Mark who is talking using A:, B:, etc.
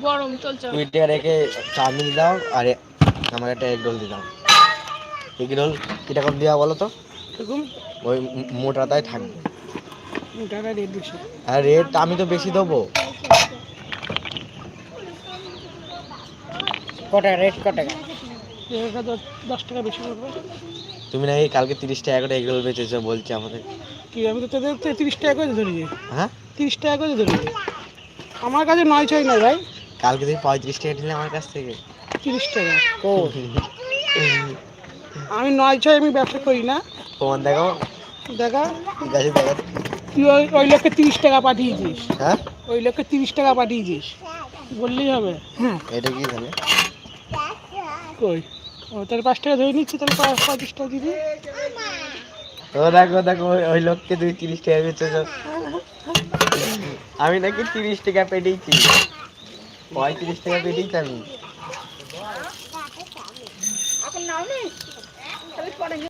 A: গরম চলছে
B: রেখে চাউমিন দাও আর আমার একটা এগ রোল দিলাম। এগ রোল কি টাকা দেওয়া বলো তো? ওই মোটাটাই থাকবে। আর রেট আমি তো বেশি দেবো।
C: কটা রেট কটা?
A: 10 টাকা বেশি পড়বে।
B: তুমি নাকি কালকে 30 টাকা করে এগ রোল বেচেছো বলছে আমাদের।
A: কি আমি তো তোদের 30 টাকা করে ধরিয়ে।
B: হ্যাঁ
A: 30 টাকা করে ধরিয়ে আমার কাছে 9 নাই ভাই।
B: কালকে তুমি 35 টাকা নিলে আমার কাছ থেকে।
A: 30 টাকা আমি 9 আমি ব্যবসা করি না।
B: প্রমাণ দেখাও।
A: দেখা
B: ঠিক আছে দেখা।
A: তুই ওই লোককে 30 টাকা পাঠিয়েছিস।
B: হ্যাঁ
A: ওই লোককে 30 টাকা পাঠিয়েছিস বললেই হবে।
B: এটা কি তাহলে?
A: কই ও তাহলে 5 টাকা ধরে নিচ্ছি, তাহলে 35 টাকা দিবি।
B: ও দেখো দেখো ওই লোককে তুই 30 টাকা বেচেছো। আমি নাকি 30 টাকা পেটেইছি। 35 টাকা পেটেইছি আমি।